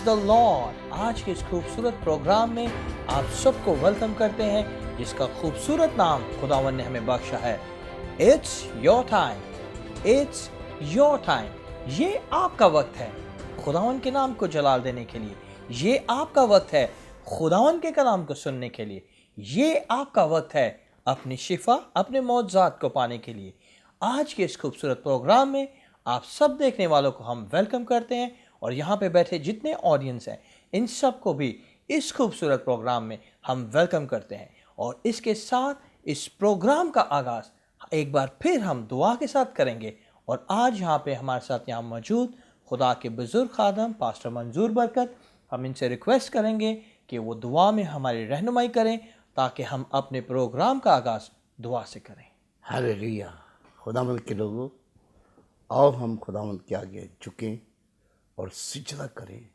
The Lord. आज के इस खूबसूरत प्रोग्राम में आप सबको वेलकम करते हैं जिसका खूबसूरत नाम खुदावन ने हमें बख्शा है। It's your time, it's your time. ये आपका वक्त है खुदावन के नाम को जलाल देने के लिए। ये आपका वक्त है खुदावन के कलाम को सुनने के लिए। ये आपका वक्त है अपनी शिफा, अपने मौजज़ात को पाने के लिए। आज के इस खूबसूरत प्रोग्राम में आप सब देखने वालों को हम वेलकम करते हैं और यहाँ पे बैठे जितने ऑडियंस हैं इन सब को भी इस खूबसूरत प्रोग्राम में हम वेलकम करते हैं। और इसके साथ इस प्रोग्राम का आगाज़ एक बार फिर हम दुआ के साथ करेंगे। और आज यहाँ पे हमारे साथ यहाँ मौजूद खुदा के बुजुर्ग खादम पास्टर मंजूर बरकत, हम इनसे रिक्वेस्ट करेंगे कि वो दुआ में हमारी रहनुमाई करें ताकि हम अपने प्रोग्राम का आगाज़ दुआ से करें। हालेलुया। खुदावंद के लोगों, आओ हम खुदावंद के आगे झुकें और सिजदा करें,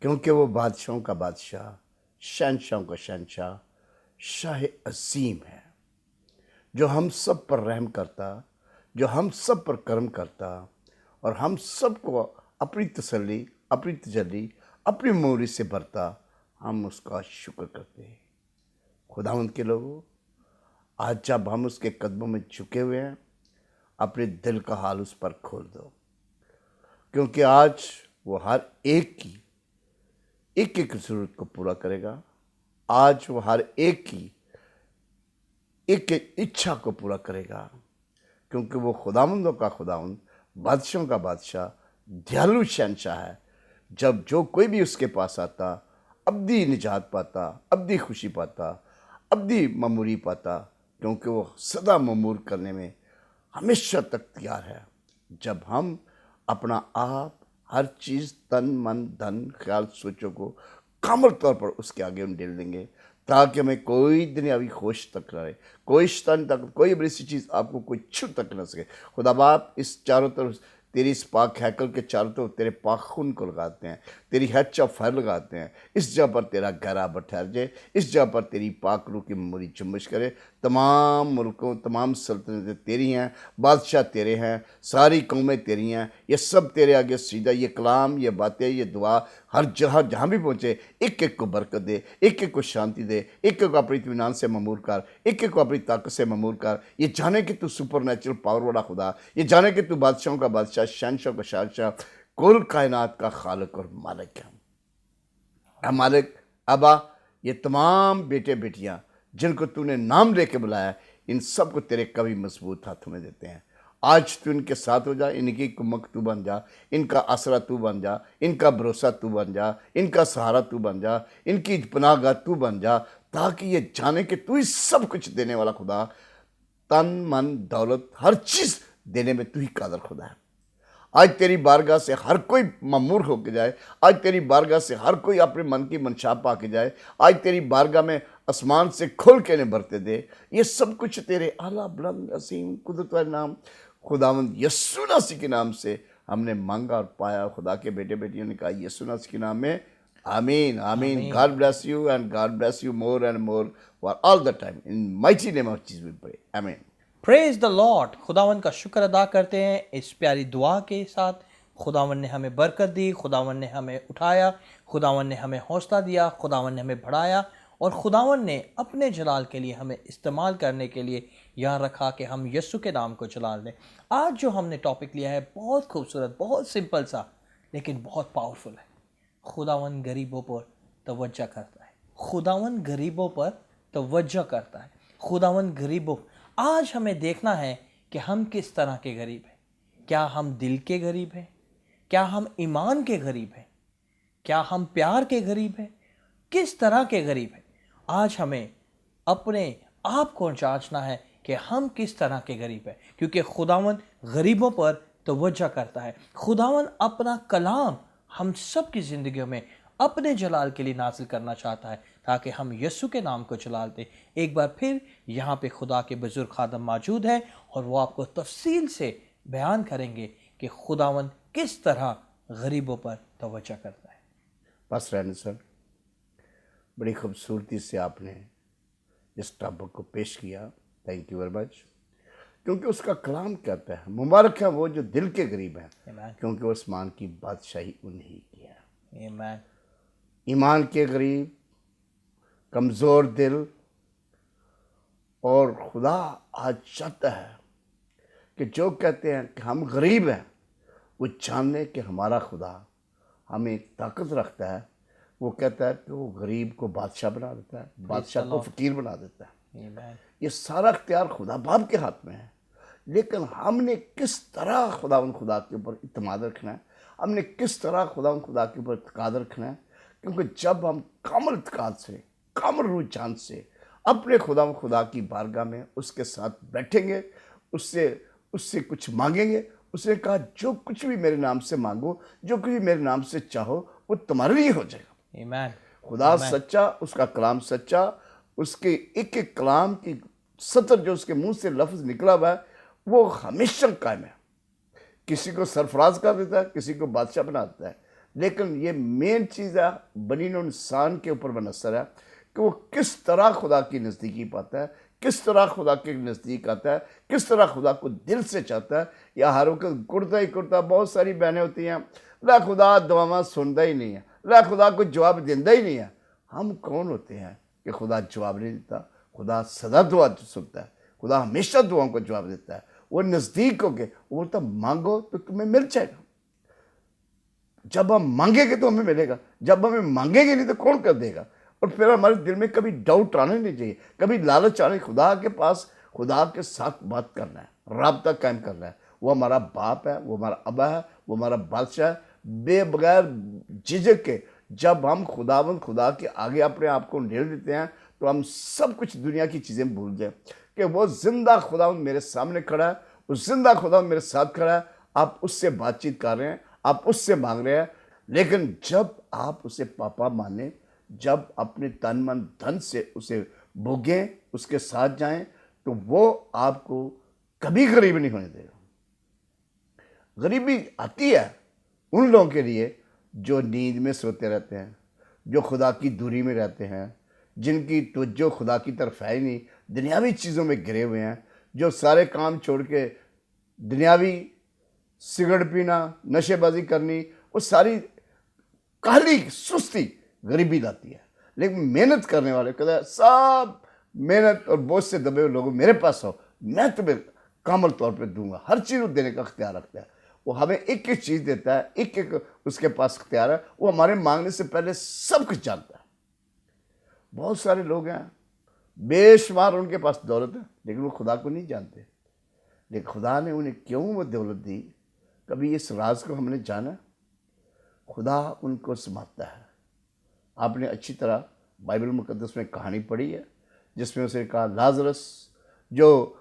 क्योंकि वो बादशाहों का बादशाह, शहंशाहों का शहंशाह, शाह अजीम है, जो हम सब पर रहम करता, जो हम सब पर करम करता और हम सब को अपनी तसल्ली, अपनी तजल्ली, अपनी मोरी से भरता। हम उसका शुक्र करते हैं। खुदावंद के लोगों, आज जब हम उसके कदमों में झुके हुए हैं, अपने दिल का हाल उस पर खोल दो, क्योंकि आज वो हर एक की एक एक ज़रूरत को पूरा करेगा। आज वो हर एक की एक एक इच्छा को पूरा करेगा, क्योंकि वो खुदावंदों का खुदावंद, बादशाहों का बादशाह, दयालु शहंशाह है। जब जो कोई भी उसके पास आता, अब्दी निजात पाता, अब्दी खुशी पाता, अब्दी ममूरी पाता, क्योंकि वो सदा ममूर करने में हमेशा तक तैयार है। जब हम अपना आप, हर चीज़, तन मन धन ख्याल सोचों को कामल तौर पर उसके आगे हम डेल देंगे, ताकि हमें कोई दुनियावी खोश तक न रहे, कोई शैतान तक, कोई बड़ी सी चीज़ आपको कोई छू तक न सके। खुदा बाप, इस चारों तरफ तेरी इस पाक हैकल के चारों तरफ तेरे पाक खून को लगाते हैं, तेरी हैच ऑफ फायर लगाते हैं। इस जगह पर तेरा गहरा ठहर जाए, इस जगह पर तेरी पाक रूह की मुरी जुम्बिश करे। तमाम मुल्कों, तमाम सल्तनतें तेरी हैं, बादशाह तेरे हैं, सारी कौमें तेरी हैं। ये सब तेरे आगे सीधा, ये कलाम, ये बातें, ये दुआ हर जगह जहाँ भी पहुँचे, एक एक को बरकत दे, एक एक को शांति दे, एक एक को अपनी इत्मीनान से ममूर कर, एक एक को अपनी ताकत से ममूर कर। ये जाने कि तू सुपर नेचुरल पावर वाला खुदा, ये जाने कि तू बादशाहों का बादशाह, शहंशाहों का शहंशाह, कुल कायनात का खालिक और मालिक है। मालिक अबा, ये तमाम बेटे बेटियां जिनको तूने नाम लेके बुलाया, इन सब को तेरे कभी मजबूत हाथों में देते हैं। आज तू इनके साथ हो जा, इनकी कुमक तू बन जा, इनका आसरा तू बन जा, इनका भरोसा तू बन जा, इनका सहारा तू बन जा, इनकी पनाहगाह तू बन जा, ताकि ये जाने कि तू ही सब कुछ देने वाला खुदा, तन मन दौलत हर चीज़ देने में तू ही कादर खुदा है। आज तेरी बारगाह से हर कोई ममूर होके जाए, आज तेरी बारगाह से हर कोई अपने मन की मंशा पा के जाए, आज तेरी बारगाह में आसमान से खोल के इन्हें भरते दे। ये सब कुछ तेरे आला बुलंद असीम कुदरत वाले नाम खुदावंद यीशु मसीह के नाम से हमने मांगा और पाया। खुदा के बेटे बेटियों ने कहा यीशु मसीह के नाम में आमीन, आमीन। God bless you and God bless you more and more for all the time. In mighty name of Jesus we pray, आमीन। Praise the Lord. खुदावन का शुक्र अदा करते हैं इस प्यारी दुआ के साथ। खुदावन ने हमें बरकत दी, खुदावन ने हमें उठाया, खुदावन ने हमें हौसला दिया, खुदावन ने हमें बढ़ाया और खुदावन ने अपने जलाल के लिए हमें इस्तेमाल करने के लिए यहाँ रखा कि हम यीशु के नाम को जलाल दें। आज जो हमने टॉपिक लिया है बहुत खूबसूरत, बहुत सिंपल सा, लेकिन बहुत पावरफुल है। खुदावन गरीबों पर तवज्जो करता है, खुदावन गरीबों पर तवज्जो करता है, खुदावन गरीबों। आज हमें देखना है कि हम किस तरह के गरीब हैं। क्या हम दिल के गरीब हैं? क्या हम ईमान के गरीब हैं? क्या हम प्यार के गरीब हैं? किस तरह के गरीब हैं? आज हमें अपने आप को जांचना है कि हम किस तरह के गरीब हैं, क्योंकि खुदावन गरीबों पर तवज्जो करता है। खुदावन अपना कलाम हम सब की ज़िंदगियों में अपने जलाल के लिए नाजिल करना चाहता है, ताकि हम यीशु के नाम को जलाल दें। एक बार फिर यहाँ पे खुदा के बुजुर्ग खादम मौजूद हैं और वो आपको तफसील से बयान करेंगे कि खुदावन किस तरह गरीबों पर तवज्जो करता है। बस रहने सर, बड़ी खूबसूरती से आपने इस टॉपिक को पेश किया, थैंक यू वेरी मच। क्योंकि उसका कलाम कहता है मुबारक है वो जो दिल के गरीब हैं, क्योंकि वो आसमान की बादशाही उन्हीं की है। Amen. ईमान के गरीब, कमज़ोर दिल, और खुदा आज चाहता है कि जो कहते हैं कि हम गरीब हैं, वो जानने कि हमारा खुदा हमें एक ताकत रखता है। वो कहता है कि वो गरीब को बादशाह बना देता है, बादशाह को फ़कीर बना देता है। Amen. ये सारा इख्तियार खुदा बाप के हाथ में है, लेकिन हमने किस तरह खुदा के ऊपर इत्मीनान रखना है, हमने किस तरह खुदा के ऊपर इत्मीनान रखना है। क्योंकि जब हम कामिल इत्मीनान से, कामिल रुझान से अपने खुदा की बारगाह में उसके साथ बैठेंगे, उससे कुछ मांगेंगे, उसने कहा जो कुछ भी मेरे नाम से मांगो, जो कुछ भी मेरे नाम से चाहो, वो तुम्हारे लिए हो जाएगा। Amen. खुदा सच्चा, उसका कलाम सच्चा, उसके एक एक कलाम की सतर जो उसके मुंह से लफ्ज़ निकला हुआ है वो हमेशा कायम है। किसी को सरफराज कर देता है, किसी को बादशाह बना देता है, लेकिन ये मेन चीज़ है बनी नौ इंसान के ऊपर मुनहसर है कि वो किस तरह खुदा की नज़दीकी पाता है, किस तरह खुदा के नज़दीक आता है, किस तरह खुदा को दिल से चाहता है। या हर वक्त कुर्ता ही कुर्ता, बहुत सारी बहनें होती हैं, ला खुदा दुआवां सुनता ही नहीं है, ला खुदा को जवाब देता ही नहीं है। हम कौन होते हैं कि खुदा जवाब नहीं देता? खुदा सदा दुआ सुनता है, खुदा हमेशा दुआओं को जवाब देता है। वो नज़दीक हो के वो बोलता मांगो तो तुम्हें मिल जाएगा। जब हम मांगेंगे तो हमें मिलेगा, जब हमें मांगेंगे नहीं तो कौन कर देगा। और फिर हमारे दिल में कभी डाउट आना नहीं चाहिए, कभी लालच आने। खुदा के पास, खुदा के साथ बात करना है, राब्ता कायम करना है। वो हमारा बाप है, वो हमारा अब्बा है, वो हमारा बादशाह है। बेबगैर झिझक के जब हम खुदा के आगे अपने आप को ढेर देते हैं तो हम सब कुछ दुनिया की चीज़ें भूल जाए कि वो जिंदा खुदा मेरे सामने खड़ा है, वो जिंदा खुदा मेरे साथ खड़ा है। आप उससे बातचीत कर रहे हैं, आप उससे मांग रहे हैं। लेकिन जब आप उसे पापा माने, जब अपने तन मन धन से उसे भोगें, उसके साथ जाएं, तो वो आपको कभी गरीब नहीं होने देगा। गरीबी आती है उन लोगों के लिए जो नींद में सोते रहते हैं, जो खुदा की दूरी में रहते हैं, जिनकी तवज्जो खुदा की तरफ है ही नहीं, दुनियावी चीज़ों में गिरे हुए हैं, जो सारे काम छोड़ के दुनियावी सिगरेट पीना, नशेबाजी करनी, वो सारी काली सुस्ती गरीबी लाती है। लेकिन मेहनत करने वाले कहते हैं सब मेहनत और बोझ से दबे हुए लोगों मेरे पास आओ, मैं तुम्हें कामल तौर पे दूंगा। हर चीज़ देने का अख्तियार रखता है। वो हमें एक एक चीज़ देता है, एक एक उसके पास अख्तियार है। वो हमारे मांगने से पहले सब कुछ जानता है। बहुत सारे लोग हैं बेशुमार उनके पास दौलत है, लेकिन वो खुदा को नहीं जानते। लेकिन खुदा ने उन्हें क्यों वो दौलत दी, कभी इस राज को हमने जाना? खुदा उनको संभालता है। आपने अच्छी तरह बाइबल मुकद्दस में कहानी पढ़ी है जिसमें उसने कहा लाजरस जो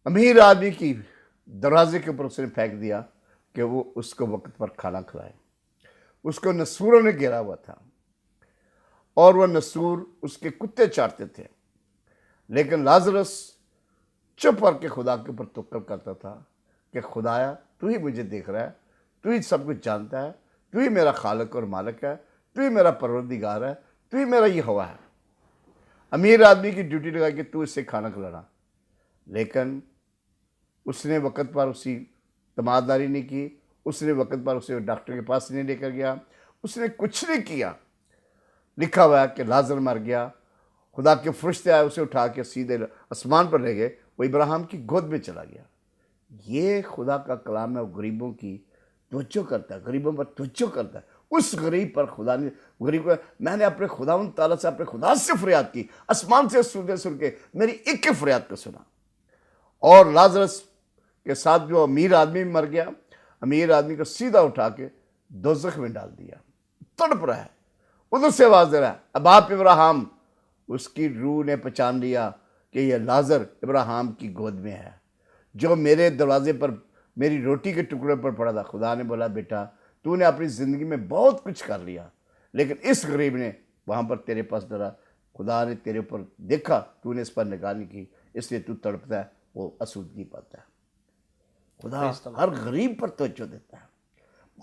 अमीर आदमी की दरवाजे के ऊपर उसने फेंक दिया कि वो उसको वक्त पर खाना खिलाए। उसको नसूरों ने घेरा हुआ था और वह नसूर उसके कुत्ते चाटते थे, लेकिन लाजरस चुप करके खुदा के ऊपर तवक्कुल करता था कि खुदाया तू ही मुझे देख रहा है, तू ही सब कुछ जानता है, तू ही मेरा खालिक और मालिक है, तू ही मेरा परवरदिगार है, तू ही मेरा ये हवा है। अमीर आदमी की ड्यूटी लगा कि तू इससे खाना खिलाना, लेकिन उसने वक़्त पर उसी तमादारी नहीं की, उसने वक़्त पर उसे डॉक्टर के पास नहीं लेकर गया, उसने कुछ नहीं किया। लिखा हुआ है कि लाजर मर गया, खुदा के फरिश्ते आए उसे उठा के सीधे आसमान पर ले गए, वो इब्राहिम की गोद में चला गया। ये खुदा का कलाम है। वो गरीबों की तवज्जो करता है, गरीबों पर तवज्जो करता है। उस गरीब पर खुदा ने, गरीब को मैंने अपने खुदावंद ताला से, अपने खुदा से फरियाद की, आसमान से सुन के मेरी एक एक फरियाद को सुना। और लाजरस के साथ जो अमीर आदमी मर गया, अमीर आदमी को सीधा उठा के दोज़ख में डाल दिया। तड़प रहा है, उधर से आवाज़ दे रहा है अब आप इब्राहिम। उसकी रूह ने पहचान लिया कि यह लाजर इब्राहिम की गोद में है जो मेरे दरवाजे पर मेरी रोटी के टुकड़े पर पड़ा था। खुदा ने बोला बेटा तूने अपनी ज़िंदगी में बहुत कुछ कर लिया, लेकिन इस गरीब ने वहाँ पर तेरे पास डरा, खुदा ने तेरे ऊपर देखा, तूने इस पर निगाह नहीं की, इसलिए तू तड़पता है, वो आसूदगी पाता है। खुदा हर गरीब पर तवज्जो देता है।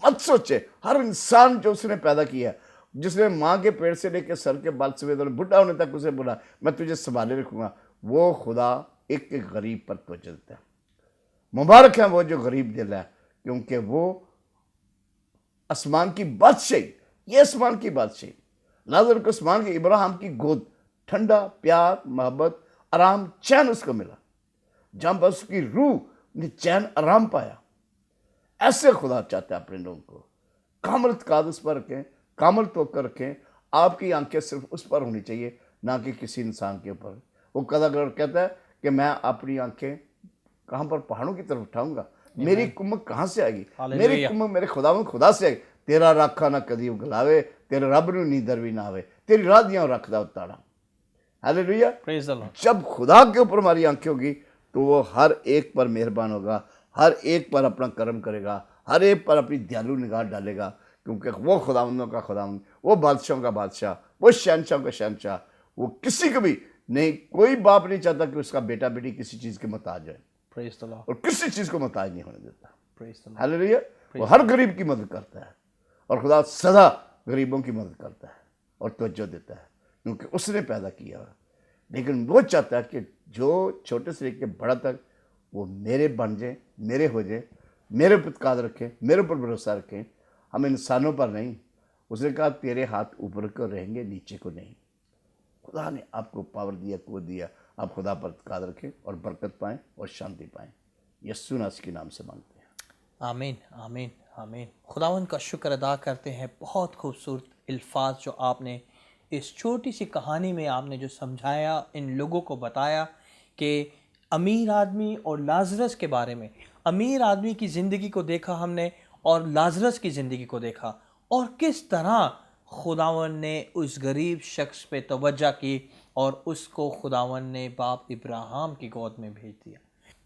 मत सोचे हर इंसान जो उसने पैदा किया, जिसने माँ के पेट से लेकर सर के बाल सफेद होने बुढ़ा होने तक उसे बोला मैं तुझे संभाले रखूँगा, वो खुदा एक एक गरीब पर तवज्जो देता है। मुबारक है वो जो गरीब दिल है, क्योंकि वो आसमान की बादशाही, ये आसमान की बादशाही। लाजर को आसमान के इब्राहिम की गोद, ठंडा प्यार, मोहब्बत, आराम, चैन उसको मिला, जहां पर उसकी रूह ने चैन, आराम पाया। ऐसे खुदा चाहता है अपने लोगों को। कामल काद उस पर रखें, कामल तवक्कुल रखें। आपकी आंखें सिर्फ उस पर होनी चाहिए, ना कि किसी इंसान के ऊपर। वो कदागर कहता है कि मैं अपनी आंखें कहाँ पर, पहाड़ों की तरफ उठाऊंगा। मेरी कुम्मक कहाँ से आएगी? मेरी कुम्मक मेरे खुदा से आएगी। तेरा राखा ना कदी उगलावे, तेरे रब नूं नींदर भी ना आवे, तेरी राह दियां रखदा उताड़ा। हालेलुया। Praise the Lord. जब खुदा के ऊपर हमारी आंखें होगी तो वो हर एक पर मेहरबान होगा, हर एक पर अपना कर्म करेगा, हर एक पर अपनी दयालु निगाह डालेगा, क्योंकि वो खुदावंदों का खुदावंद, वो बादशाहों का बादशाह, वो शहनशाह का शहनशाह। वो किसी को भी नहीं, कोई बाप नहीं चाहता कि उसका बेटा बेटी किसी चीज़ के मुताज है, प्रेज द लॉर्ड। और किसी चीज़ को मुताज नहीं होने देता। Praise the Lord. हालेलुया। वो हर गरीब की मदद करता है, और खुदा सदा गरीबों की मदद करता है और तवज्जो देता है, क्योंकि उसने पैदा किया। लेकिन वो चाहता है कि जो छोटे से लेकर बड़ा तक वो मेरे बन जाए, मेरे हो जाए, मेरे ऊपर काद रखें, मेरे ऊपर भरोसा रखें, हम इंसानों पर नहीं। उसने कहा तेरे हाथ ऊपर को रहेंगे, नीचे को नहीं। खुदा ने आपको पावर दिया, कुव्वत दिया, आप खुदा पर काद रखें और बरकत पाएं और शांति पाएं। यीशु नासरी के नाम से मांगते हैं, आमीन, आमीन, आमीन। खुदावन का शुक्र अदा करते हैं। बहुत खूबसूरत अल्फाज जो आपने इस छोटी सी कहानी में आपने जो समझाया, इन लोगों को बताया कि अमीर आदमी और लाजरस के बारे में। अमीर आदमी की ज़िंदगी को देखा हमने और लाजरस की ज़िंदगी को देखा, और किस तरह खुदावन ने उस गरीब शख्स पे तवज्जो की और उसको खुदावन ने बाप इब्राहिम की गोद में भेज दिया।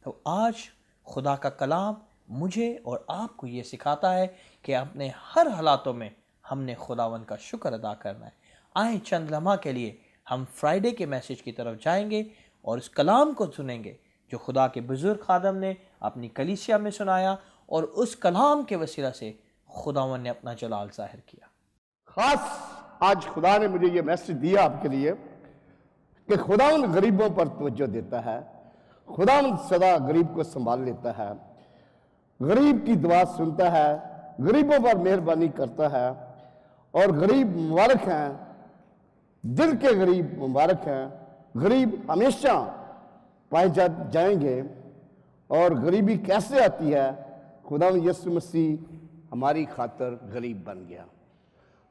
तो आज खुदा का कलाम मुझे और आपको ये सिखाता है कि अपने हर हालातों में हमने खुदावन का शुक्र अदा करना है। आए चंद लम्हा के लिए हम फ्राइडे के मैसेज की तरफ जाएंगे और इस कलाम को सुनेंगे जो खुदा के बुजुर्ग खादम ने अपनी कलीसिया में सुनाया, और उस कलाम के वसीला से खुदावन ने अपना जलाल जाहिर किया। खास आज खुदा ने मुझे ये मैसेज दिया आपके लिए कि खुदावंद गरीबों पर तवज्जो देता है, खुदावंद सदा गरीब को संभाल लेता है, गरीब की दुआ सुनता है, गरीबों पर मेहरबानी करता है, और गरीब मुबारक हैं, दिल के गरीब मुबारक हैं। गरीब हमेशा पाए जाएंगे। और गरीबी कैसे आती है? खुदावंद यीशु मसीह हमारी खातिर गरीब बन गया।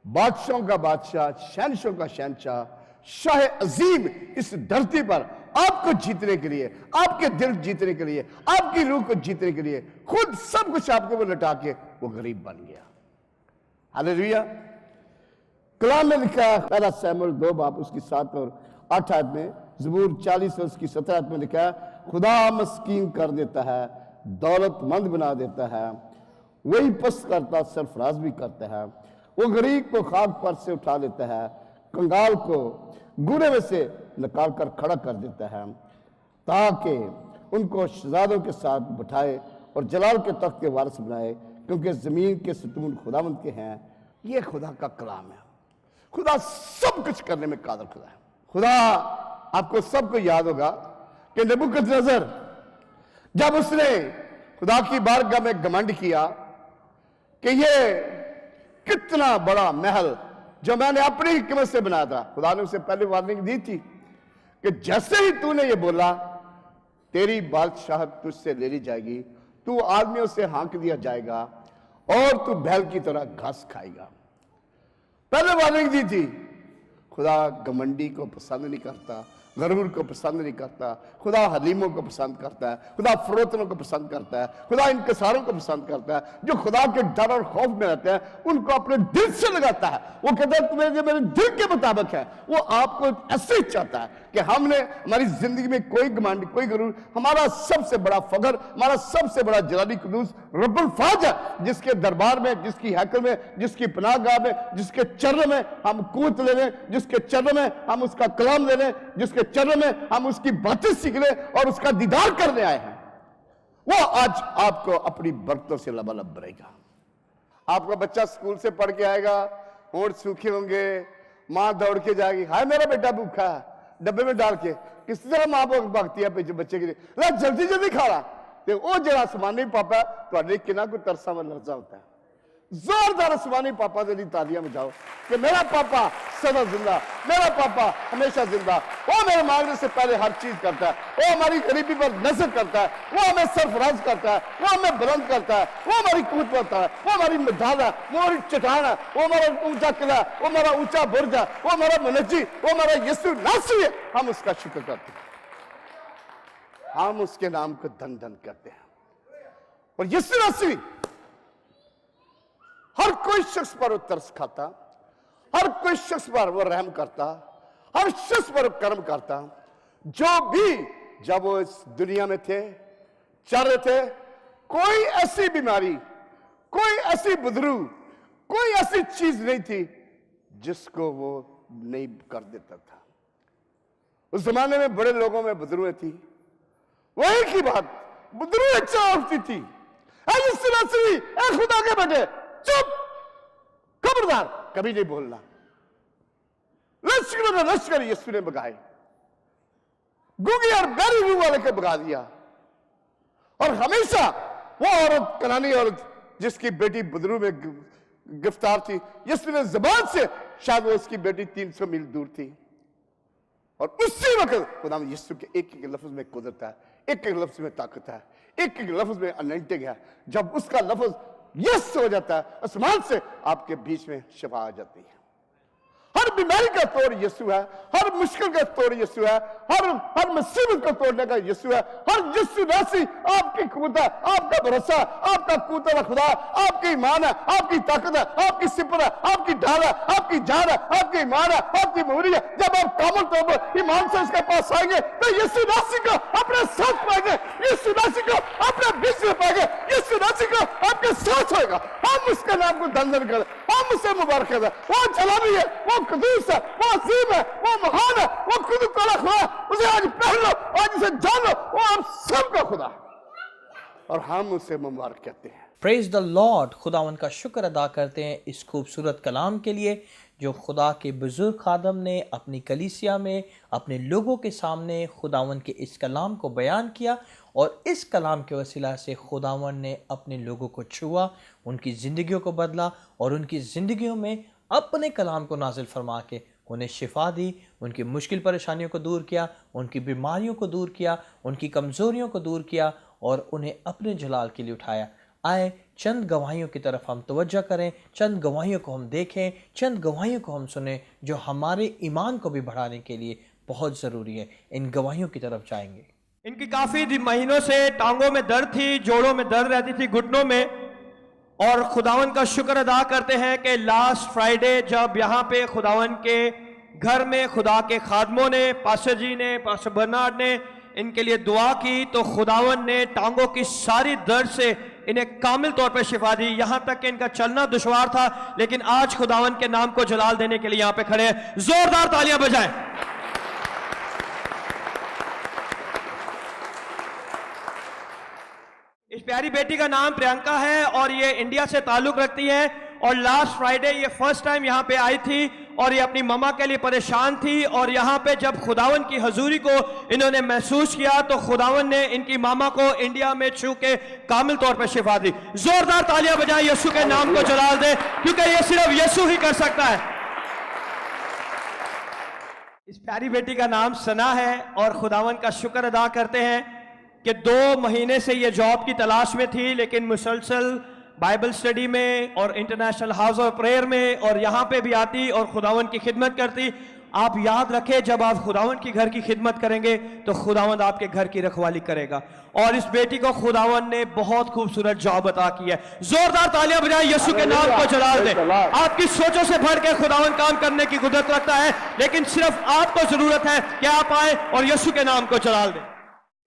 बादशाहों का बादशाह, शहनशाहों का शहनशाह, शाह अजीम इस धरती पर आपको जीतने के लिए, आपके दिल जीतने के लिए, आपकी रूह को जीतने के लिए खुद सब कुछ आपके ऊपर लटा के वो गरीब बन गया। हालेलुया। कलाम में लिखा है, पहला शमूएल 2 बाब उसकी 7 और 8 आयत में, ज़बूर 40 और उसकी 17 आयत में लिखा है, खुदा मस्कीन कर देता है, दौलतमंद बना देता है, वही पस्त करता सरफराज भी करता है। वो गरीब को खाक पर से उठा लेता है, कंगाल को गुरे में से निकाल कर खड़ा कर देता है, ताकि उनको शहजादों के साथ बिठाए और जलाल के तख्त के वारिस बनाए, क्योंकि जमीन के सतून खुदावंद के हैं। ये खुदा का कलाम है। खुदा सब कुछ करने में कादिर खुदा है। खुदा, आपको सबको याद होगा कि नबूकदनेस्सर जब उसने खुदा की बारगाह में घमंड किया कि ये कितना बड़ा महल जो मैंने अपनी हिकमत से बनाया था, खुदा ने उसे पहले वार्निंग दी थी कि जैसे ही तूने ये बोला तेरी बादशाहत तुझसे ले ली जाएगी, तू आदमियों से हाँक दिया जाएगा और तू बैल की तरह घास खाएगा। पहले वार्निंग दी थी। खुदा घमंडी को पसंद नहीं करता, गरूर को पसंद नहीं करता। खुदा हलीमों को पसंद करता है, खुदा फरोतनों को पसंद करता है, खुदा इनकसारों को पसंद करता है। जो खुदा के डर और खौफ में रहते हैं उनको अपने दिल से लगाता है। वो कहता है तुम्हें जो मेरे दिल के मुताबिक है, वो आपको ऐसे ही चाहता है कि हमने हमारी जिंदगी में कोई घमंड, कोई गरूर, हमारा सबसे बड़ा फख्र, हमारा सबसे बड़ा जलाली कुदूस रब्बुल फाज है, जिसके दरबार में, जिसकी हैकल में, जिसकी पनाहगाह में, जिसके चरण में हम कुव्वत ले लें, जिसके चरण में हम उसका कलाम ले लें, जिसके चरण में हम उसकी बातें सीख लें और उसका दीदार करने आए हैं। वो आज आपको अपनी बरकतों से लबालब भरेगा। आपका बच्चा स्कूल से पढ़ के आएगा, होंठ सूखे होंगे, मां दौड़ के जाएगी, हाय मेरा बेटा भूखा है, डब्बे में डाल के किस तरह मां भागती है पीछे बच्चे के लिए, ला जल्दी जल्दी खा रहा। तो वो जरा समान नहीं पापा ਤੁਹਾਡੇ ਕਿੰਨਾ ਕੋਈ ਤਰਸਾ ਵਾ ਲਰਜ਼ਾ ਹੁੰਦਾ ਹੈ। जोरदार आसमानी पापा के लिए तालियां बजाओ कि मेरा पापा सदा जिंदा, मेरा पापा हमेशा जिंदा। वो मेरे मांगने से पहले हर चीज करता है, वो हमारी गरीबी पर नजर करता है, वो हमें सरफराज करता है, वो हमें बुलंद करता है, वो हमारी कूद करता है, वो हमारी ढाल है, वो हमारी चट्टान है, वो हमारा ऊंचा किला है, वो हमारा ऊंचा बुर्ज है, वो हमारा मुनज्जी, वो हमारा यीशु नासरी है। हम उसका शुक्र करते हैं, हम उसके नाम को धन धन करते हैं। और यीशु नासरी हर कोई शख्स पर वो तरस खाता, हर कोई शख्स पर वो रहम करता, हर शख्स पर वो कर्म करता। जो भी जब वो इस दुनिया में थे, चल रहे थे, कोई ऐसी बीमारी, कोई ऐसी बुजुर्ग, कोई ऐसी चीज नहीं थी जिसको वो नहीं कर देता था। उस जमाने में बड़े लोगों में बुजुर्गें थी, वो एक ही बात बुजुर्ग अच्छा उठती थी, खुदा के बेटे चुप, खबरदार, कभी नहीं बोलना। लश्कर यीशु ने भगाए, गूंगी और बहरी रूह वाले को भगा दिया। और हमेशा वो औरत, कनानी औरत जिसकी बेटी बदरू में गिरफ्तार थी, यीशु ने जुबान से, शायद वो उसकी बेटी 300 मील दूर थी, और उसी वक्त खुदा यीशु के एक एक लफ्ज में कुदरत है, एक एक लफ्ज में ताकत है, एक एक लफ्ज में अनॉइंटिंग है। जब उसका लफ्ज यस हो जाता है, आसमान से आपके बीच में शिफा आ जाती है। हर बीमारी का तोड़ यीशु है, हर मुश्किल का तोड़ यीशु है, हर मुसीबत को तोड़ने का यीशु है। हर यीशु नासी आपकी कुव्वत है, आपका भरोसा, आपका कुव्वत खुदा, आपकी ईमान है, आपकी ताकत है, आपकी सिपर है, आपकी ढाल है, आपकी जान है, आपकी ईमान है, आपकी मोहरी है। जब आप कामल तौर पर ईमान से उसके पास आएंगे तो यीशु नासी को अपने साथ पाएंगे, यीशु नासी को अपने बीच में पाएंगे, यीशु नासी को आपके साथ होगा। हम उसके नाम को धन करें, हम उसे मुबारक करें। वो जलाली है, वो कदूस है, वो अजीम है, वो महान है, वो खुद का खुदा। उसे आज पहन लो, आज उसे जान लो, वो आप सबका खुदा, और हम उसे मुबारक कहते हैं। Praise the Lord. खुदावन का शुक्र अदा करते हैं इस खूबसूरत कलाम के लिए जो खुदा के बुजुर्ग खादम ने अपनी कलीसिया में अपने लोगों के सामने खुदावन के इस कलाम को बयान किया, और इस कलाम के वसीला से खुदावन ने अपने लोगों को छुआ, उनकी ज़िंदगियों को बदला, और उनकी ज़िंदगियों में अपने कलाम को नाजिल फरमा के उन्हें शिफा दी, उनकी मुश्किल परेशानियों को दूर किया, उनकी बीमारियों को दूर किया, उनकी कमज़ोरियों को दूर किया, और उन्हें अपने जलाल के लिए उठाया। आए चंद गवाहियों की तरफ हम तवज्जो करें, चंद गवाहियों को हम देखें, चंद गवाहियों को हम सुने जो हमारे ईमान को भी बढ़ाने के लिए बहुत ज़रूरी है। इन गवाहियों की तरफ जाएंगे। इनकी काफ़ी महीनों से टांगों में दर्द थी, जोड़ों में दर्द रहती थी, घुटनों में, और खुदावन का शुक्र अदा करते हैं कि लास्ट फ्राइडे जब यहाँ पे खुदावन के घर में खुदा के खादमों ने, पास्टर जी ने, पास्टर बर्नार्ड ने इनके लिए दुआ की, तो खुदावन ने टांगों की सारी दर्द से इन्हें कामिल तौर पर शिफा दी। यहाँ तक कि इनका चलना दुश्वार था, लेकिन आज खुदावन के नाम को जलाल देने के लिए यहाँ पे खड़े हैं। जोरदार तालियां बजाएं। इस प्यारी बेटी का नाम प्रियंका है और ये इंडिया से ताल्लुक रखती है, और लास्ट फ्राइडे ये फर्स्ट टाइम यहाँ पे आई थी, और ये अपनी मम्मा के लिए परेशान थी, और यहाँ पे जब खुदावन की हजूरी को इन्होंने महसूस किया तो खुदावन ने इनकी मामा को इंडिया में छू के कामिल तौर पर शिफा दी। जोरदार तालियां बजाएं, यीशु के नाम को जलाल दे, क्योंकि ये सिर्फ यीशु ही कर सकता है। इस प्यारी बेटी का नाम सना है, और खुदावन का शुक्र अदा करते हैं कि 2 महीने से ये जॉब की तलाश में थी, लेकिन मुसलसल बाइबल स्टडी में और इंटरनेशनल हाउस ऑफ प्रेयर में और यहाँ पे भी आती और खुदावन की खिदमत करती। आप याद रखें, जब आप खुदावन की घर की खिदमत करेंगे तो खुदावन आपके घर की रखवाली करेगा, और इस बेटी को खुदावन ने बहुत खूबसूरत जॉब अता की है। जोरदार तालियां बजाएं, यीशु के नाम को जलाल दे। आपकी सोचों से बढ़ के खुदावन काम करने की कुदरत रखता है, लेकिन सिर्फ आपको जरूरत है कि आप आए और यीशु के नाम को जलाल दें।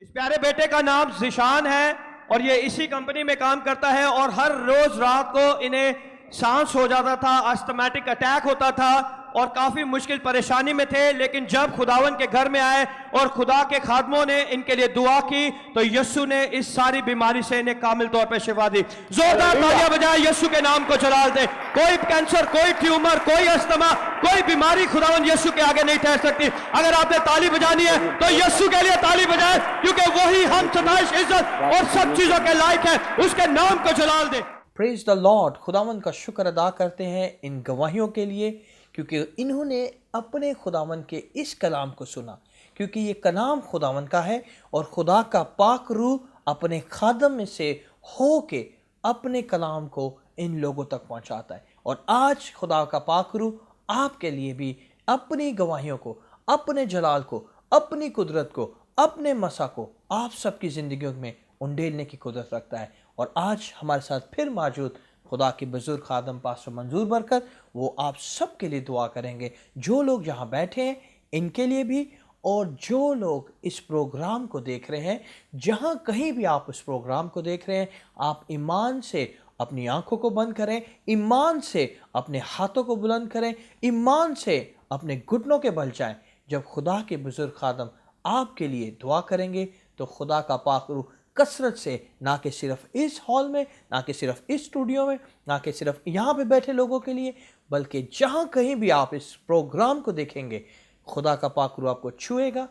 इस प्यारे बेटे का नाम जिशान है, और ये इसी कंपनी में काम करता है, और हर रोज रात को इन्हें सांस हो जाता था, अस्थमैटिक अटैक होता था, और काफी मुश्किल परेशानी में थे। लेकिन जब खुदावन के घर में आए और खुदा के खादमों ने इनके लिए दुआ की तो यीशु ने इस सारी बीमारी से इन्हें कामिल तौर पर शिफा दी। जोरदार तालियां बजाएं, यीशु के नाम को जलाल दे। कोई कैंसर, कोई ट्यूमर, कोई अस्थमा, कोई बीमारी खुदावन यीशु के आगे नहीं ठहर सकती। अगर आपने ताली बजानी है तो यीशु के लिए ताली बजाएं, क्योंकि वही हम सताइश, इज्जत और सब चीजों के लायक है। उसके नाम को जलाल दे। Praise the Lord. खुदावंद का शुक्र अदा करते हैं इन गवाहियों के लिए, क्योंकि इन्होंने अपने खुदावंद के इस कलाम को सुना, क्योंकि ये कलाम खुदावंद का है और खुदा का पाक रूह अपने खादम में से हो के अपने कलाम को इन लोगों तक पहुंचाता है। और आज खुदा का पाक रूह आपके लिए भी अपनी गवाहियों को, अपने जलाल को, अपनी कुदरत को, अपने मसा को आप सबकी ज़िंदगियों में उंडेलने की कुदरत रखता है। और आज हमारे साथ फिर मौजूद खुदा के बुजुर्ग खादम पास्टर मंजूर बरकत, वो आप सब के लिए दुआ करेंगे। जो लोग यहाँ बैठे हैं इनके लिए भी, और जो लोग इस प्रोग्राम को देख रहे हैं, जहाँ कहीं भी आप इस प्रोग्राम को देख रहे हैं, आप ईमान से अपनी आंखों को बंद करें, ईमान से अपने हाथों को बुलंद करें, ईमान से अपने घुटनों के बल जाएं। जब खुदा के बुजुर्ग खादम आपके लिए दुआ करेंगे तो खुदा का पाक रूह कसरत से, ना कि सिर्फ इस हॉल में, ना कि सिर्फ इस स्टूडियो में, ना कि सिर्फ यहाँ पे बैठे लोगों के लिए, बल्कि जहाँ कहीं भी आप इस प्रोग्राम को देखेंगे, खुदा का पाक रूह आपको छुएगा,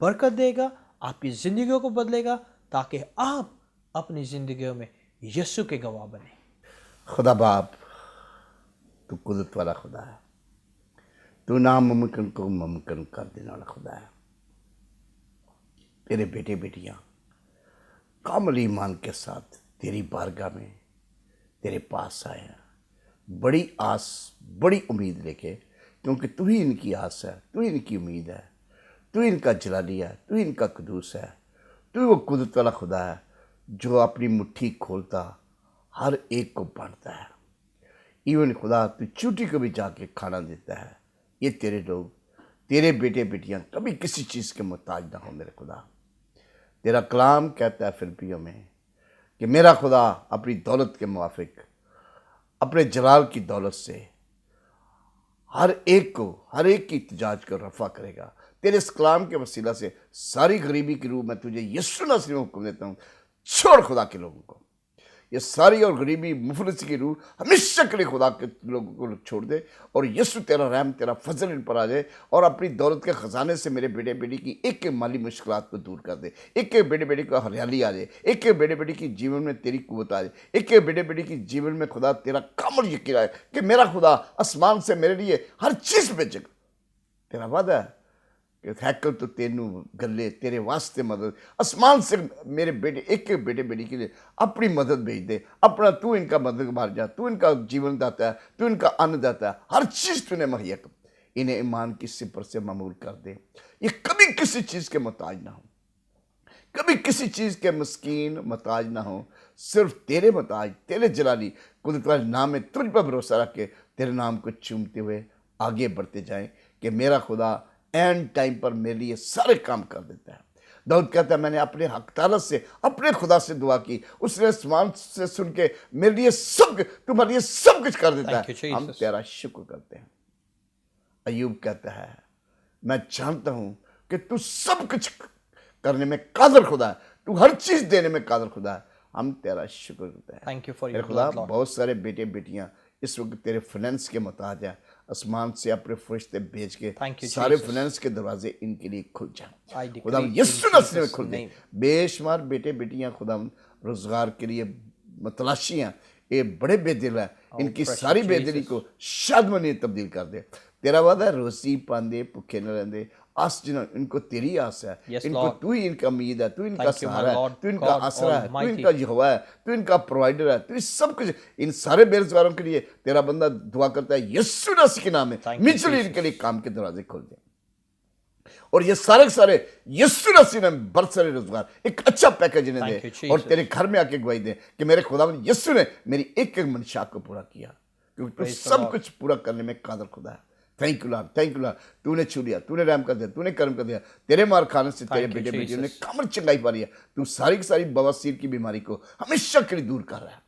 बरकत देगा, आपकी ज़िंदगियों को बदलेगा, ताकि आप अपनी ज़िंदगियों में यीशु के गवाह बने। खुदा बाप, तू कुदरत वाला खुदा है, तू नामुमकिन को मुमकिन कर देने वाला खुदा है। तेरे बेटे बेटियां कामल ईमान के साथ तेरी बारगाह में तेरे पास आए हैं, बड़ी आस, बड़ी उम्मीद लेके, क्योंकि तू ही इनकी आस है, तू ही इनकी उम्मीद है, तू इनका जलाली है, तू इनका कुदूस है, तू वो कुदरत वाला खुदा है जो अपनी मुट्ठी खोलता हर एक को बांटता है। इवन खुदा तू चूटी को भी जाके खाना देता है। ये तेरे लोग, तेरे बेटे बेटियां कभी किसी चीज़ के मोहताज ना हो मेरे खुदा। तेरा कलाम कहता है फिलिप्पियों में कि मेरा खुदा अपनी दौलत के मुवाफिक, अपने जलाल की दौलत से हर एक की इhtजाज को रफ़ा करेगा। तेरे इस कलाम के वसीला से सारी गरीबी की रूह मैं तुझे यीशु मसीह में हुक्म देता हूँ, छोड़ खुदा के लोगों को। ये सारी और गरीबी मुफलिसी की रूह हमेशा के लिए खुदा के लोगों को छोड़ दे, और यीशु तेरा रहम, तेरा फजल इन पर आ जाए, और अपनी दौलत के ख़जाने से मेरे बेटे बेटी की एक माली मुश्किलात को दूर कर दे। एक बेटे बेटी को हरियाली आ जाए, एक बेटे बेटी की जीवन में तेरी कुव्वत आ जाए, एक बेटे बेटी की जीवन में खुदा तेरा कामल यकीन आए कि मेरा खुदा आसमान से मेरे लिए हर चीज़ भेजेगा। तेरा वादा है कि हैकल तो तेनू गले, तेरे वास्ते मदद, आसमान से मेरे बेटे एक बेटे बेटी के लिए अपनी मदद भेज दे। अपना तू इनका मदद मार जा, तू इनका जीवन दाता है, तू इनका अन्न दाता है, हर चीज़ तूने मुहैया कर। इन्हें ईमान की सिपर से मामूल कर दे। ये कभी किसी चीज़ के मोहताज ना हो, कभी किसी चीज़ के मस्कीन मोहताज ना हो, सिर्फ तेरे मोहताज, तेरे जलाली कुदरत वाले नाम में तुझ पर भरोसा रख के तेरे नाम को चूमते हुए आगे बढ़ते जाएं कि मेरा खुदा एंड टाइम पर मेरे लिए सारे काम कर देता है। दाऊद कहता है मैंने अपने हकदारत से, अपने खुदा से दुआ की, उसने आसमान से सुन के मेरे लिए सब, तुम्हारे लिए सब कुछ कर देता है। हम तेरा शुक्र करते हैं। अय्यूब कहता है मैं जानता हूं कि तू सब कुछ करने में कादर खुदा है, तू हर चीज देने में कादर खुदा है। हम तेरा शुक्र करते हैं। थैंक यू फॉर मेरे खुदा, बहुत सारे बेटे बेटियां इस वक्त तेरे फाइनेंस के मोहताज हैं। आसमान से अपने फरिश्ते भेज के सारे फाइनेंस के दरवाजे इनके लिए खुल जाएं। खुदा यीशु मसीह में खुल जाएं। बेशुमार बेटे बेटियां खुदा रोजगार के लिए मतलाशी हैं, ये बड़े बेदिल हैं, इनकी सारी बेदिली को शादमनी तब्दील कर दे। तेरा वादा है रोजी पांदे भुखे न रहंदे, आस जिन्हों इनको तेरी आस है, इनको तू ही इनका उम्मीद है, तू इनका सहारा है, तू इनका आसरा है, तू इनका यहोवा है, तू इनका प्रोवाइडर है, तू सब कुछ। इन सारे बेरोजगारों के लिए तेरा बंदा दुआ करता है यीशु मसीह के नाम में मिचली इनके लिए काम के दरवाजे खोल दे, और ये सारे के सारे यीशु मसीह ने बहुत सारे रोजगार एक अच्छा पैकेज इन्हें दे, और तेरे घर में आके गवाही दे कि मेरे खुदा यीशु ने मेरी एक एक मंशा को पूरा किया, क्योंकि तू सब कुछ पूरा करने में कादर खुदा है। Thank you Lord, thank you Lord. तूने छू लिया, तूने रहम कर दिया, तूने कर्म कर दिया। तेरे मार खाने से तेरे बेटे बेटियों ने कमर चंगाई पा रही है। तू सारी की सारी बवासीर की बीमारी को हमेशा के लिए दूर कर रहा है।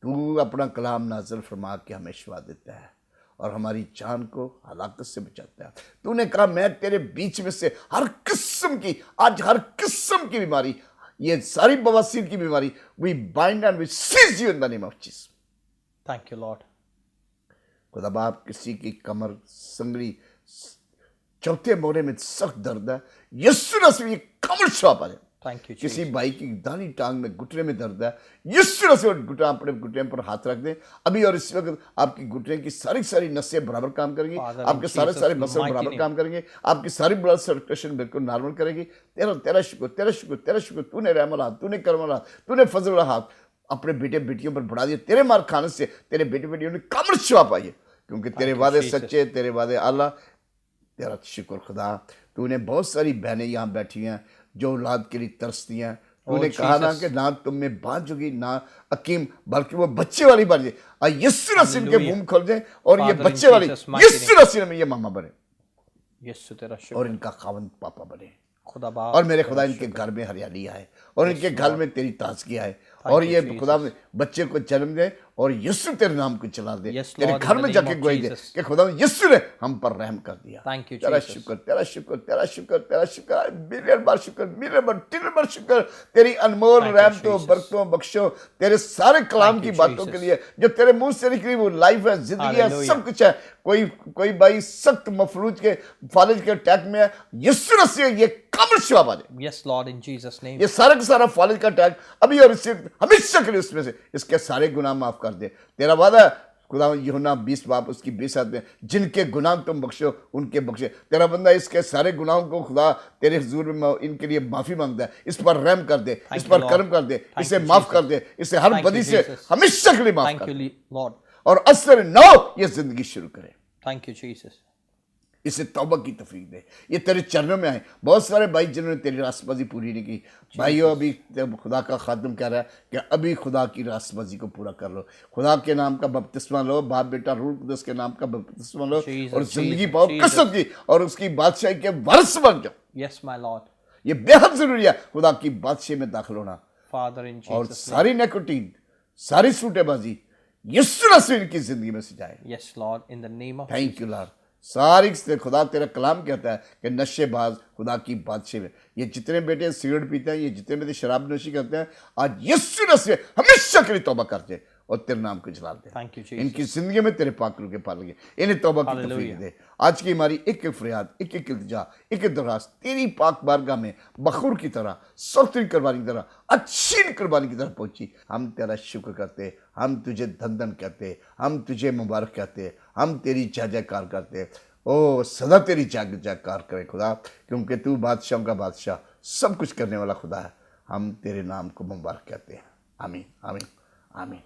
तू अपना कलाम नाज़िल फरमा के हमें शिफा देता है और हमारी जान को हलाकत से बचाता है। तूने कहा मैं तेरे बीच में से हर किस्म की, आज हर किस्म की बीमारी, ये सारी बवासीर की बीमारी, we bind and we seize you in the name of Jesus. Thank you Lord. खुदा बाप, किसी की कमर संगली चौथे मोरे में सख्त दर्द है, यीशु मसीह ये कमर शिफा पा जाए। Thank you, किसी भाई की दानी टांग में घुटने में दर्द है, यीशु नसीब घुटना अपने घुटने पर हाथ रख दें अभी, और इस वक्त आपकी घुटने की सारी सारी नसें बराबर काम करेंगी, Father, आपके in सारे Jesus' सारे मसल mighty बराबर name. काम करेंगे, आपकी सारी ब्लड सर्कुलेशन बिल्कुल नॉर्मल करेगी। तेरा तेरा शुक्र, तेरा शुक्र, तेरा शुक्र, तूने रहम वाला हाथ, तूने करम वाला हाथ, तूने फजल वाला हाथ अपने बेटे बेटियों पर बढ़ा दिया। तेरे मार खाने से तेरे बेटे बेटियों ने कामड़ शिफा पाई है, क्योंकि तेरे you, वादे Jesus. सच्चे, तेरे वादे अल्लाह। तेरा शुक्र खुदा, तूने बहुत सारी बहनें यहाँ बैठी हैं जो औलाद के लिए तरसती हैं। तूने कहा ना Jesus. कि ना तुम में बांझ होगी ना अकीम, बल्कि वो बच्चे वाली बन जाए। यीशु मसीह के Hallelujah. मुंह खोल जाए और ये Father, in बच्चे वाली Jesus' mighty यीशु मसीह में ये मामा बने यीशु तेरा और शुक्र इनका खावंद पापा बने। खुदा बाप और मेरे खुदा इनके घर में हरियाली आए और इनके घर में तेरी ताजगी आए, और you, ये Jesus. खुदा बच्चे को जन्म दे और यीशु तेरे नाम को चला दे, Yes, तेरे Lord, घर in में the जाके name of गवाही दे Jesus. कि खुदा यीशु ने हम पर रहम कर दिया। Thank you, तेरा Jesus. शुक्र, तेरा शुक्र, तेरा शुक्र, तेरा शुक्र, मिलियन बार शुक्र, मिलियन बार ट्रिलियन बार शुक्र तेरी अनमोल Thank you, रहमतों, Jesus. बरकतों, बख्शो तेरे सारे कलाम Thank की you, बातों के Jesus. लिए जो तेरे मुंह से निकली, वो लाइफ है, जिंदगी है, Hallelujah. सब कुछ है। कोई भाई सख्त मफलूज के फालिज के अटैक में है, यीशु मसीह ये कामल शिफा पा दे। Yes, Lord, in Jesus' name. ये सारा का सारा फालिज का अटैक अभी और इससे हमेशा के लिए उसमें से इसके सारे गुनाह माफ कर दे। तेरा वादा है खुदा, यूहन्ना 20 बाब उसकी 20 आयत में, जिनके गुनाह तुम बख्शो उनके बख्शे। तेरा बंदा इसके सारे गुनाहों को खुदा तेरे हुजूर में इनके लिए माफी मांगता है। इस पर रहम कर दे, इस you, पर Lord. कर्म कर दे, Thank इसे you, माफ Jesus. कर दे, इसे हर Thank you, बदी से Jesus. हमेशा के लिए माफ Thank कर you, दे Lord. और असर नौ ये जिंदगी शुरू करे। Thank you, Jesus. इसे तौबा की तौफीक दे, ये तेरे चरणों में आए। बहुत सारे भाई जिन्होंने तेरी रास्तबाजी पूरी नहीं की, भाइयों अभी खुदा का खादम कह रहा है कि अभी खुदा की रास्तबाजी को पूरा कर लो। खुदा के नाम का बपतिस्मा लो, बाप बेटा रूह कुदस के नाम का बपतिस्मा लो Jesus, और जिंदगी Jesus, पाओ Jesus. कसम की, और उसकी बादशाही के वारिस बन जाओ। Yes, my Lord. ये बेहद जरूरी है खुदा की बादशाही में दाखिल होना। Father, in और Jesus' name. सारी नेकोटीन, सारी सूटेबाजी यीशु मसीह इनकी जिंदगी में से जाए। Yes, Lord, in the name of thank you Lord. सारी से खुदा तेरा कलाम कहता है कि नशेबाज खुदा की बादशाह में, ये जितने बेटे सिगरेट पीते हैं, ये जितने बेटे शराब नोशी करते हैं, आज यीशु मसीह हमेशा के लिए तौबा कर दे और तेरे नाम को जला दे। Thank you, Jesus. इनकी जिंदगी में तेरे पाक रूह के पाल लगे, इन्हें तौबा की Hallelujah. तौफीक दे। आज की हमारी एक एक फरियाद, एक एक इल्तिजा, एक एक दरखास्त तेरी पाक बारगाह में बखूर की तरह, सख्त कुर्बानी की तरह, अच्छी कुर्बानी की तरह पहुंची। हम तेरा शुक्र करते, हम तुझे धन धन कहते, हम तुझे मुबारक कहते, हम तेरी जय जयकार करते। ओ सदा तेरी जय जयकार करे खुदा, क्योंकि तू बादशाहों का बादशाह, सब कुछ करने वाला खुदा है। हम तेरे नाम को मुबारक कहते हैं। आमीन, आमीन, आमीन।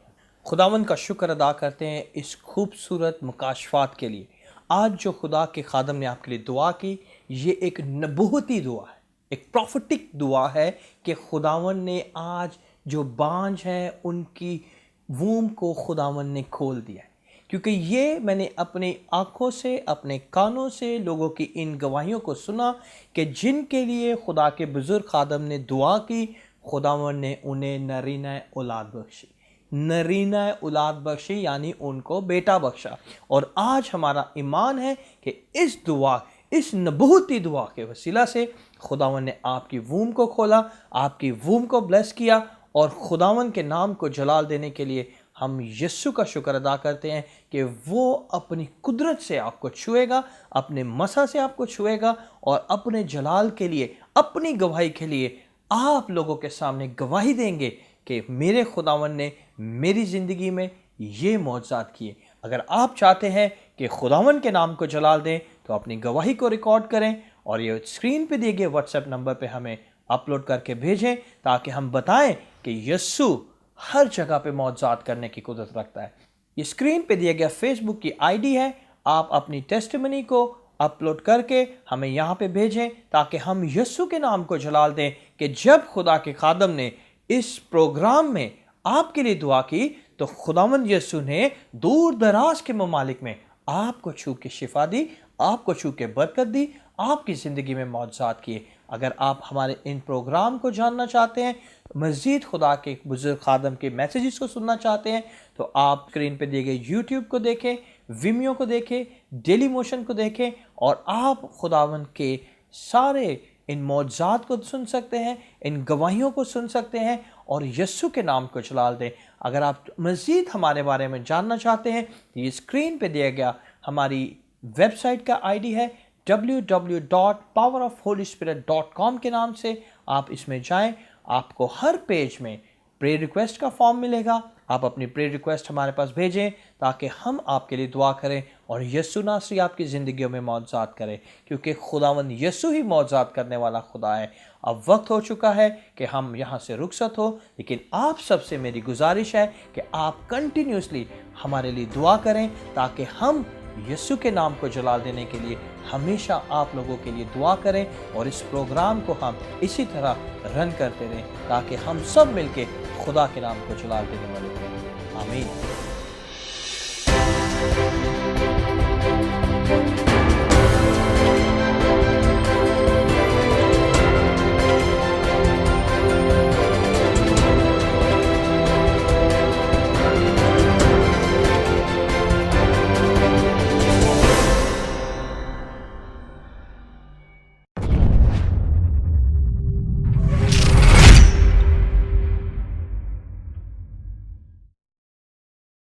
खुदावंद का शुक्र अदा करते हैं इस खूबसूरत मुकाशफात के लिए। आज जो खुदा के खादम ने आपके लिए दुआ की, ये एक नबूवती दुआ है, एक प्रॉफिटिक दुआ है कि खुदावंद ने आज जो बांझ हैं उनकी वूम को खुदावंद ने खोल दिया है। क्योंकि ये मैंने अपनी आँखों से, अपने कानों से लोगों की इन गवाहियों को सुना कि जिनके लिए खुदा के बुजुर्ग खादम ने दुआ की, खुदावंद ने उन्हें नरीना औलाद बख्शी, नरीना औलाद बख्शी यानी उनको बेटा बख्शा। और आज हमारा ईमान है कि इस दुआ, इस नबूवती दुआ के वसीला से खुदावंद ने आपकी वूम को खोला, आपकी वूम को ब्लेस किया, और खुदावंद के नाम को जलाल देने के लिए हम यीशु का शुक्र अदा करते हैं कि वो अपनी कुदरत से आपको छुएगा, अपने मसा से आपको छुएगा, और अपने जलाल के लिए, अपनी गवाही के लिए आप लोगों के सामने गवाही देंगे कि मेरे खुदावंद ने मेरी ज़िंदगी में ये मौजज़ात किए। अगर आप चाहते हैं कि खुदावंद के नाम को जलाल दें तो अपनी गवाही को रिकॉर्ड करें और ये स्क्रीन पे दिए गए व्हाट्सएप नंबर पे हमें अपलोड करके भेजें, ताकि हम बताएं कि यीशु हर जगह पे मौजज़ात करने की कुदरत रखता है। ये स्क्रीन पे दिया गया फेसबुक की आईडी है, आप अपनी टेस्टिमनी को अपलोड करके हमें यहाँ पे भेजें, ताकि हम यीशु के नाम को जलाल दें कि जब खुदा के खादम ने इस प्रोग्राम में आपके लिए दुआ की तो खुदावंद यीशु ने दूर दराज के ममालिक में आपको छू के शिफा दी, आपको छू के बरकत दी, आपकी ज़िंदगी में मौजज़ात किए। अगर आप हमारे इन प्रोग्राम को जानना चाहते हैं, मज़ीद खुदा के बुजुर्ग खादम के मैसेजेस को सुनना चाहते हैं, तो आप स्क्रीन पे दिए गए यूट्यूब को देखें, विमियो को देखें, डेली मोशन को देखें, और आप खुदावंद के सारे इन मौजज़ात को सुन सकते हैं, इन गवाहियों को सुन सकते हैं, और यीशु के नाम को जलाल दें। अगर आप मज़ीद हमारे बारे में जानना चाहते हैं तो ये स्क्रीन पे दिया गया हमारी वेबसाइट का आईडी है www.powerofholyspirit.com के नाम से آپ اس میں جائیں, آپ کو ہر پیج میں پرے ریکویسٹ کا فارم ملے گا. آپ اپنی پرے ریکویسٹ ہمارے پاس بھیجیں تاکہ ہم آپ کے لیے دعا کریں اور یسوع ناصری آپ کی زندگیوں میں معجزات کرے, کیونکہ خداوند یسوع ہی معجزات کرنے والا خدا ہے. اب وقت ہو چکا ہے کہ ہم یہاں سے رخصت ہو, لیکن آپ سب سے میری گزارش ہے کہ آپ کنٹینیوسلی ہمارے لیے دعا کریں تاکہ ہم یسوع کے نام کو جلال دینے کے لیے ہمیشہ آپ لوگوں کے لیے دعا کریں, اور اس پروگرام کو ہم اسی طرح رن کرتے رہیں تاکہ ہم سب مل کے خدا کے نام کو جلال دینے والے ہوں. آمین.